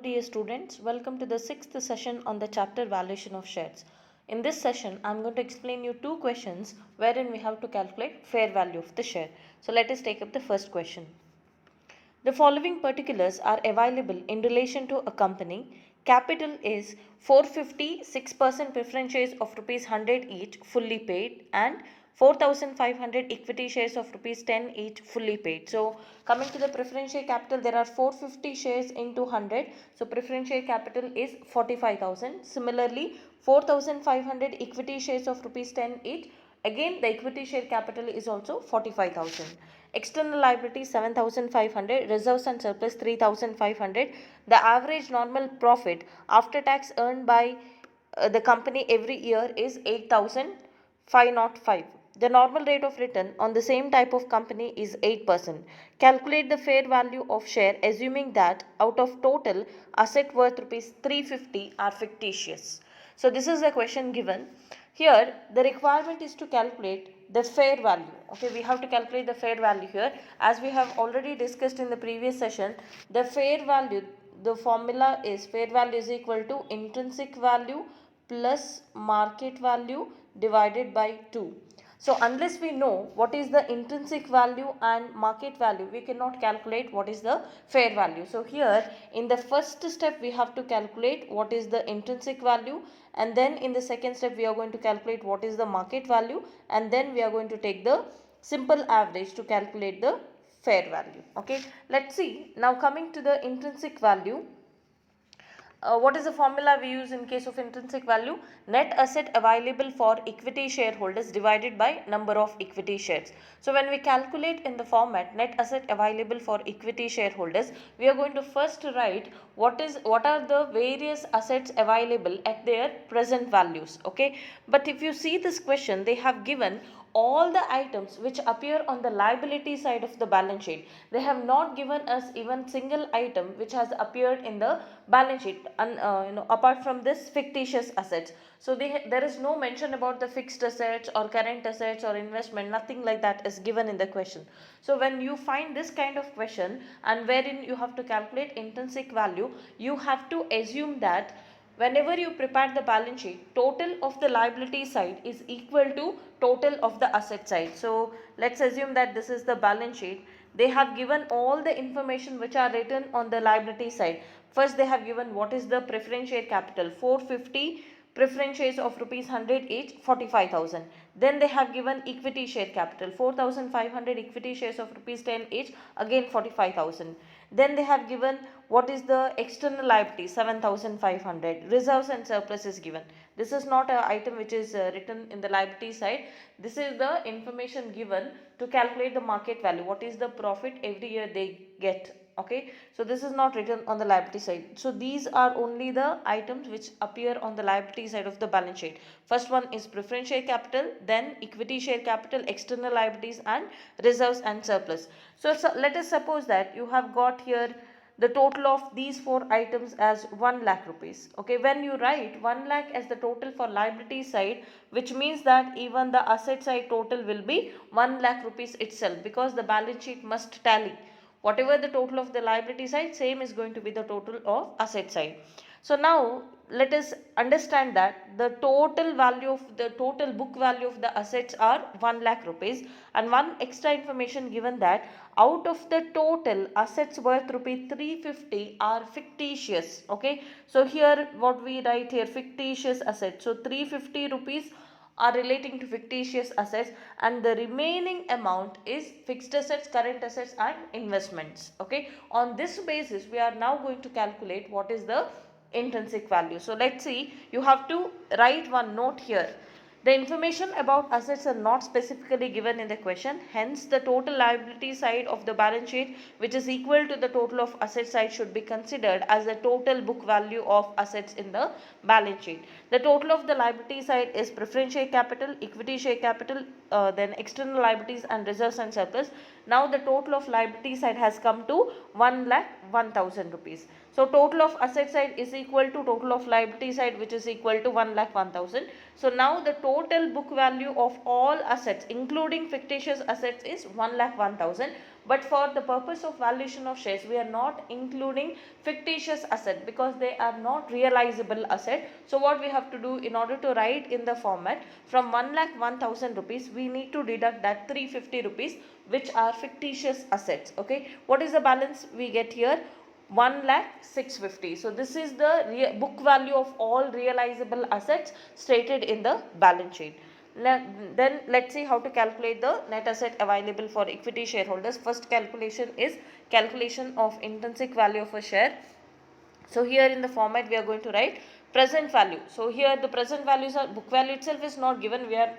Dear students, welcome to the sixth session on the chapter valuation of shares. In this session, I am going to explain you two questions wherein we have to calculate fair value of the share. So let us take up the first question. The following particulars are available in relation to a company. Capital is 450, 6% preference shares of rupees 100 each fully paid and 4,500 equity shares of rupees 10 each fully paid. So coming to the preference share capital, there are 450 shares into 100. So preference share capital is 45,000. Similarly, 4,500 equity shares of rupees 10 each. Again, the equity share capital is also 45,000. External liabilities 7,500, reserves and surplus 3,500. The average normal profit after tax earned by the company every year is 8,505. The normal rate of return on the same type of company is 8%. Calculate the fair value of share assuming that out of total asset worth rupees 350 are fictitious. So this is the question given. Here the requirement is to calculate the fair value. Okay, we have to calculate the fair value here. As we have already discussed in the previous session, the fair value, the formula is fair value is equal to intrinsic value plus market value divided by 2. So unless we know what is the intrinsic value and market value, we cannot calculate what is the fair value. So here in the first step we have to calculate what is the intrinsic value, and then in the second step we are going to calculate what is the market value, and then we are going to take the simple average to calculate the fair value. Okay, let's see. Now coming to the intrinsic value, what is the formula we use in case of intrinsic value? Net asset available for equity shareholders divided by number of equity shares. So when we calculate in the format net asset available for equity shareholders, we are going to first write what are the various assets available at their present values. Okay, but if you see this question, they have given all the items which appear on the liability side of the balance sheet. They have not given us even single item which has appeared in the balance sheet apart from this fictitious assets. So there is no mention about the fixed assets or current assets or investment, nothing like that is given in the question. So when you find this kind of question and wherein you have to calculate intrinsic value, you have to assume that whenever you prepare the balance sheet, total of the liability side is equal to total of the asset side. So let's assume that this is the balance sheet. They have given all the information which are written on the liability side. First they have given what is the preference share capital, 450 preference shares of rupees 100 each, 45,000. Then they have given equity share capital, 4,500 equity shares of rupees 10 each, again 45,000. Then they have given what is the external liability, 7,500. Reserves and surplus is given. This is not an item which is written in the liability side. This is the information given to calculate the market value. What is the profit every year they get. Okay, so this is not written on the liability side. So these are only the items which appear on the liability side of the balance sheet. First one is preference share capital, then equity share capital, external liabilities and reserves and surplus. So let us suppose that you have got here the total of these four items as 1 lakh rupees. Okay, when you write 1 lakh as the total for liability side, which means that even the asset side total will be 1 lakh rupees itself, because the balance sheet must tally. Whatever the total of the liability side, same is going to be the total of asset side. So now let us understand that the total value of the total book value of the assets are 1 lakh rupees, and one extra information given that out of the total assets worth rupee 350 are fictitious. Okay, so here what we write here, fictitious assets. So 350 rupees are relating to fictitious assets, and the remaining amount is fixed assets, current assets and investments. Okay, on this basis we are now going to calculate what is the intrinsic value. So let's see, you have to write one note here. The information about assets are not specifically given in the question, hence the total liability side of the balance sheet, which is equal to the total of asset side, should be considered as the total book value of assets in the balance sheet. The total of the liability side is preference share capital, equity share capital, then external liabilities and reserves and surplus. Now the total of liability side has come to 1,01,000 rupees. So total of asset side is equal to total of liability side, which is equal to 1,01,000. So now the total book value of all assets including fictitious assets is 1,01,000. But for the purpose of valuation of shares, we are not including fictitious asset because they are not realizable asset. So what we have to do, in order to write in the format, from 1,01,000 rupees, we need to deduct that 350 rupees which are fictitious assets. Okay, what is the balance we get here? 1,0650. So this is the book value of all realizable assets stated in the balance sheet. Then let's see how to calculate the net asset available for equity shareholders. First calculation is calculation of intrinsic value of a share. So here in the format we are going to write present value. So here the present values are, book value itself is not given, we are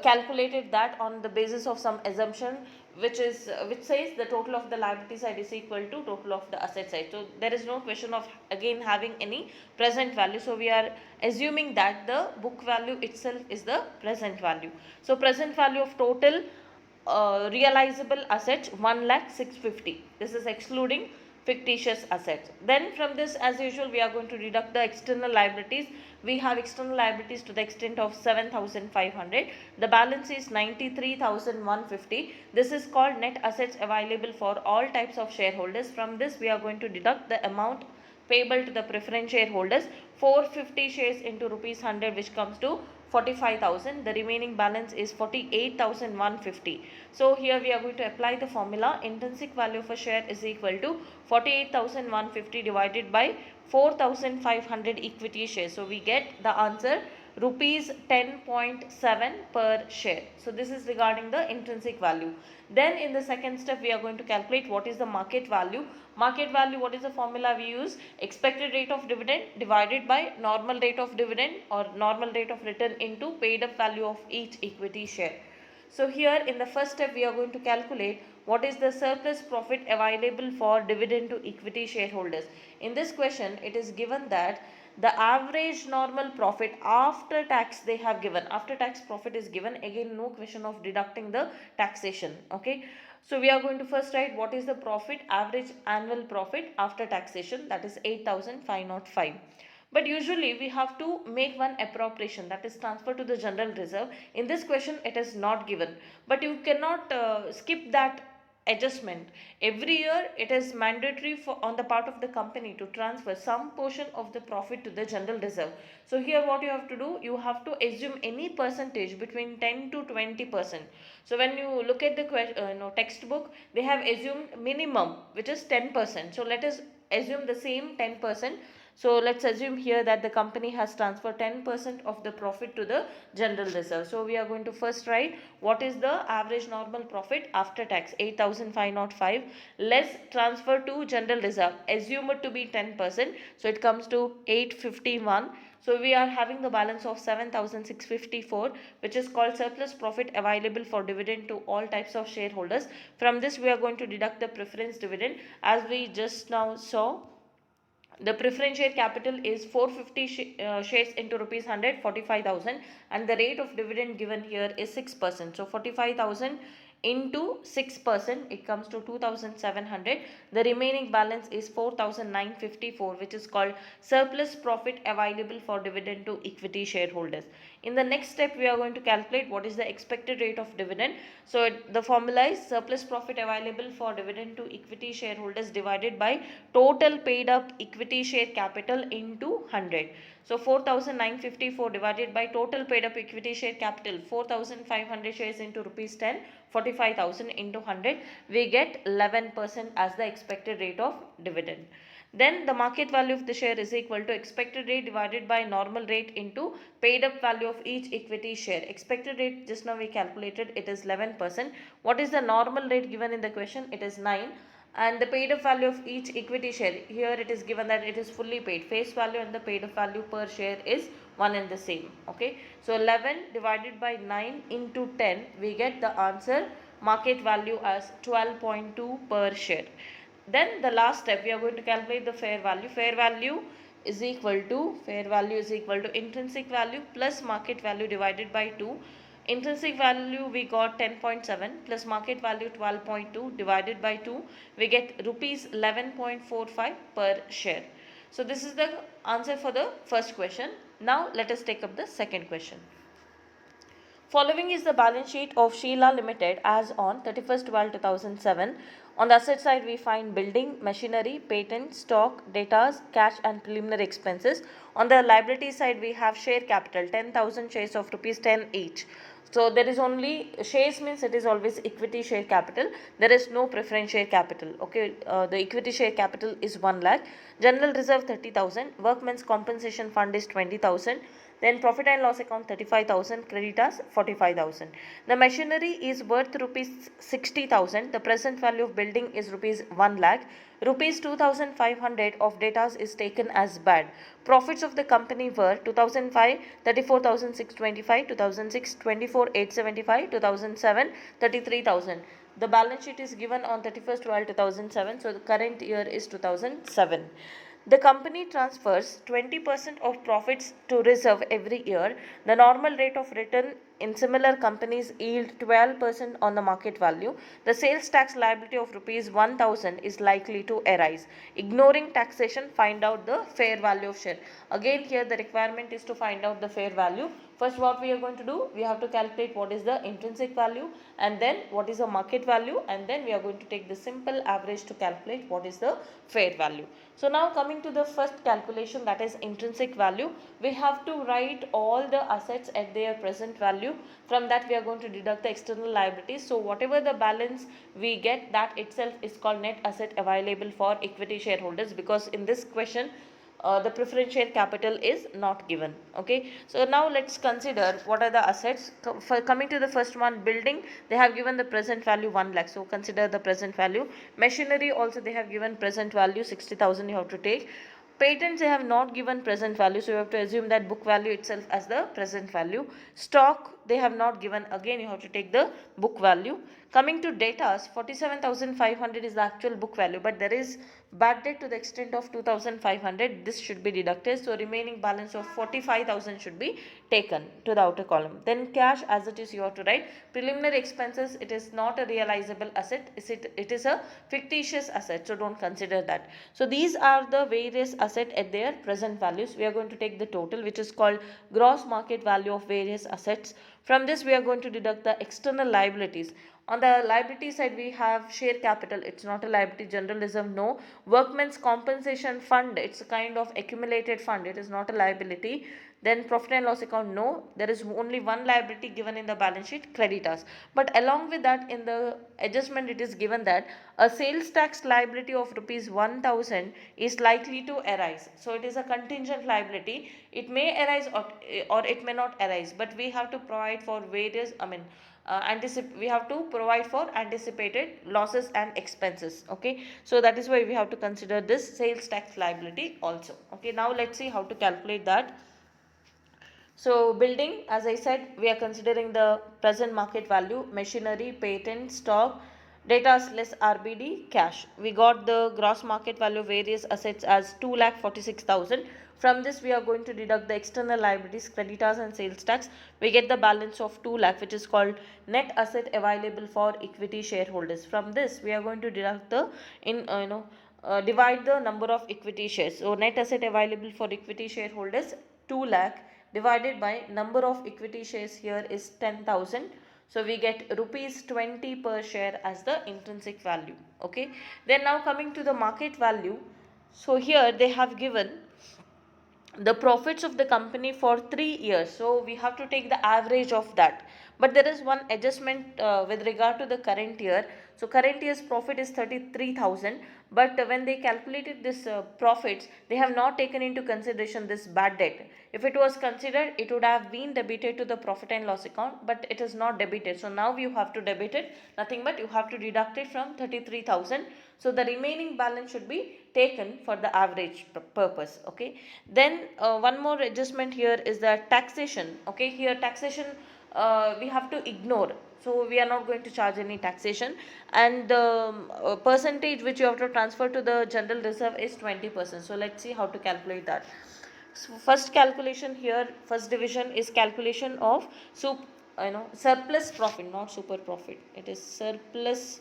calculated that on the basis of some assumption which says the total of the liability side is equal to total of the asset side. So there is no question of again having any present value. So we are assuming that the book value itself is the present value. So present value of total realizable assets 1,0650. This is excluding fictitious assets. Then from this, as usual, we are going to deduct the external liabilities. We have external liabilities to the extent of 7,500. The balance is 93,150. This is called net assets available for all types of shareholders. From this, we are going to deduct the amount payable to the preference shareholders, 450 shares into rupees 100, which comes to 45,000. The remaining balance is 48,150. So here we are going to apply the formula. Intrinsic value of a share is equal to 48,150 divided by 4,500 equity shares. So we get the answer rupees 10.7 per share. So this is regarding the intrinsic value. Then in the second step, we are going to calculate what is the market value. Market value, what is the formula we use? Expected rate of dividend divided by normal rate of dividend or normal rate of return into paid up value of each equity share. So here in the first step, we are going to calculate what is the surplus profit available for dividend to equity shareholders. In this question, it is given that the average normal profit after tax they have given. After tax profit is given. Again, no question of deducting the taxation. Okay. So we are going to first write what is the profit, average annual profit after taxation, that is 8,505. But usually we have to make one appropriation, that is transfer to the general reserve. In this question it is not given, but you cannot skip that adjustment. Every year it is mandatory for on the part of the company to transfer some portion of the profit to the general reserve. So here what you have to do, you have to assume any percentage between 10 to 20%. So when you look at the textbook, they have assumed minimum which is 10%. So let us assume the same 10%. So let's assume here that the company has transferred 10% of the profit to the general reserve. So we are going to first write what is the average normal profit after tax, 8,505 less transfer to general reserve. Assume it to be 10%. So it comes to 851. So we are having the balance of 7,654, which is called surplus profit available for dividend to all types of shareholders. From this we are going to deduct the preference dividend. As we just now saw, the preference share capital is 450 shares into rupees 100, 45,000, and the rate of dividend given here is 6%. So 45,000 into 6%, it comes to 2,700. The remaining balance is 4,954, which is called surplus profit available for dividend to equity shareholders. In the next step, we are going to calculate what is the expected rate of dividend. So the formula is surplus profit available for dividend to equity shareholders divided by total paid up equity share capital into 100. So 4,954 divided by total paid up equity share capital, 4,500 shares into rupees 10, 45,000 into 100, we get 11% as the expected rate of dividend. Then the market value of the share is equal to expected rate divided by normal rate into paid up value of each equity share. Expected rate just now we calculated, it is 11%. What is the normal rate given in the question? It is 9. And the paid up value of each equity share, here it is given that it is fully paid. Face value and the paid up value per share is one and the same. Okay. So 11 divided by 9 into 10, we get the answer market value as 12.2 per share. Then the last step, we are going to calculate the fair value. Fair value is equal to intrinsic value plus market value divided by 2. Intrinsic value we got 10.7 plus market value 12.2 divided by 2. We get rupees 11.45 per share. So this is the answer for the first question. Now let us take up the second question. Following is the balance sheet of Sheela Limited as on 31st 12 2007. On the asset side, we find building, machinery, patent, stock, data, cash and preliminary expenses. On the liability side, we have share capital, 10,000 shares of rupees 10 each. So there is only shares, means it is always equity share capital. There is no preference share capital. Okay, the equity share capital is 1 lakh. General reserve 30,000. Workmen's compensation fund is 20,000. Then profit and loss account 35,000. Creditors 45,000. The machinery is worth rupees 60,000. The present value of building is rupees 1 lakh. Rupees 2,500 of data is taken as bad. Profits of the company were 2005 34,625, 2006 24,875, 2007 33,000. The balance sheet is given on 31st 12 2007, so the current year is 2007. The company transfers 20% of profits to reserve every year. The normal rate of return in similar companies yield 12% on the market value. The sales tax liability of rupees 1,000 is likely to arise. Ignoring taxation, find out the fair value of share. Again, here the requirement is to find out the fair value. First, what we are going to do, we have to calculate what is the intrinsic value, and then what is the market value, and then we are going to take the simple average to calculate what is the fair value. So now coming to the first calculation, that is intrinsic value, we have to write all the assets at their present value. From that we are going to deduct the external liabilities. So whatever the balance we get, that itself is called net asset available for equity shareholders, because in this question the preference share capital is not given. Okay, so now let's consider what are the assets. For coming to the first one, building, they have given the present value 1 lakh, so consider the present value. Machinery also they have given present value 60,000, you have to take. Patents they have not given present value, so you have to assume that book value itself as the present value. Stock they have not given, again you have to take the book value. Coming to data, 47,500 is the actual book value, but there is bad debt to the extent of 2,500. This should be deducted, so remaining balance of 45,000 should be taken to the outer column. Then cash, as it is you have to write. Preliminary expenses, it is not a realizable asset, it is a fictitious asset, so don't consider that. So these are the various assets at their present values. We are going to take the total, which is called gross market value of various assets. From this we are going to deduct the external liabilities. On the liability side, we have share capital, it's not a liability. General reserve, no. Workmen's compensation fund, it's a kind of accumulated fund, it is not a liability. Then profit and loss account, no. There is only one liability given in the balance sheet, creditors. But along with that, in the adjustment it is given that a sales tax liability of rupees 1,000 is likely to arise. So it is a contingent liability. It may arise or it may not arise, but we have to provide for various, we have to provide for anticipated losses and expenses. Okay, so that is why we have to consider this sales tax liability also. Okay, now let's see how to calculate that. So building, as I said, we are considering the present market value, machinery, patent, stock, data less RBD, cash. We got the gross market value of various assets as 2,46,000. From this we are going to deduct the external liabilities, creditors and sales tax. We get the balance of 2 lakh, which is called net asset available for equity shareholders. From this we are going to deduct the divide the number of equity shares. So net asset available for equity shareholders 2 lakh divided by number of equity shares here is 10,000. So we get rupees 20 per share as the intrinsic value. Okay. Then now coming to the market value. So here they have given the profits of the company for 3 years. So we have to take the average of that. But there is one adjustment with regard to the current year. So current year's profit is 33,000, but when they calculated this profits, they have not taken into consideration this bad debt. If it was considered, it would have been debited to the profit and loss account, but it is not debited. So now you have to debit it, nothing but you have to deduct it from 33,000. So the remaining balance should be taken for the average purpose. Okay. Then one more adjustment here is that taxation. Okay, here taxation we have to ignore. So we are not going to charge any taxation, and the percentage which you have to transfer to the general reserve is 20%. So let's see how to calculate that. So first calculation here, first division is calculation of surplus profit, not super profit. It is surplus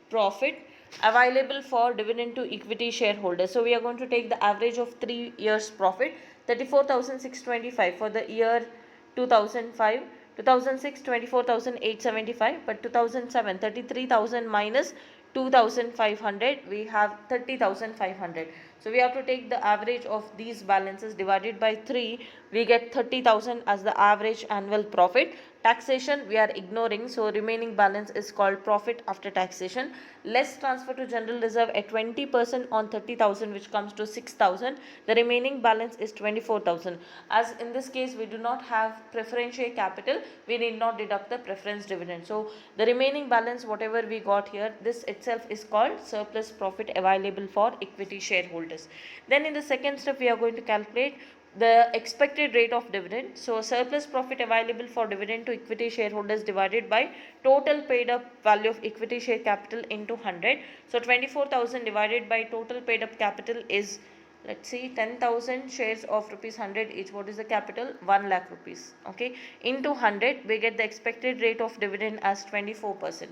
profit available for dividend to equity shareholders. So we are going to take the average of 3 years profit, 34,625 for the year 2005, 2006 24,875, but 2007 33,000 minus 2,500, we have 30,500. So we have to take the average of these balances divided by 3. We get 30,000 as the average annual profit. Taxation we are ignoring, so remaining balance is called profit after taxation. Less transfer to general reserve at 20% on 30,000, which comes to 6,000. The remaining balance is 24,000. As in this case we do not have preference share capital, we need not deduct the preference dividend. So the remaining balance, whatever we got here, this itself is called surplus profit available for equity shareholders. Then in the second step we are going to calculate the expected rate of dividend. So surplus profit available for dividend to equity shareholders divided by total paid up value of equity share capital into 100. So 24,000 divided by total paid up capital is, let's see, 10,000 shares of rupees 100 each. What is the capital? 1 lakh rupees. Okay, into 100 we get the expected rate of dividend as 24%.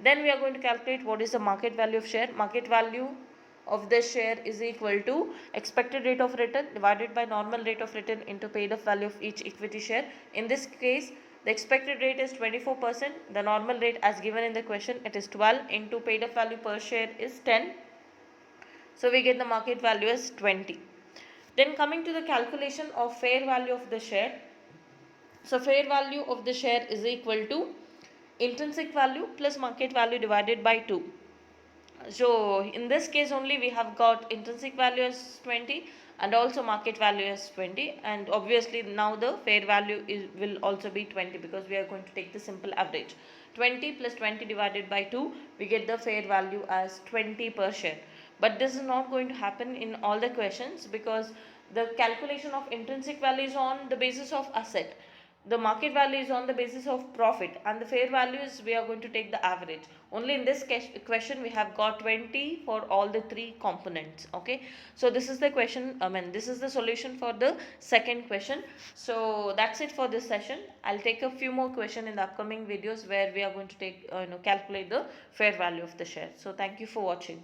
Then we are going to calculate what is the market value of share. Market value of this share is equal to expected rate of return divided by normal rate of return into paid up value of each equity share. In this case the expected rate is 24%, the normal rate as given in the question it is 12, into paid up value per share is 10. So we get the market value as 20. Then coming to the calculation of fair value of the share. So fair value of the share is equal to intrinsic value plus market value divided by 2. So in this case only we have got intrinsic value as 20 and also market value as 20, and obviously now the fair value will also be 20 because we are going to take the simple average. 20 plus 20 divided by 2, we get the fair value as 20 per share. But this is not going to happen in all the questions because the calculation of intrinsic value is on the basis of asset, the market value is on the basis of profit, and the fair value is we are going to take the average. Only in this question we have got 20 for all the three components. Okay, so this is the question, this is the solution for the second question. So that's it for this session. I'll take a few more questions in the upcoming videos where we are going to take calculate the fair value of the share. So thank you for watching.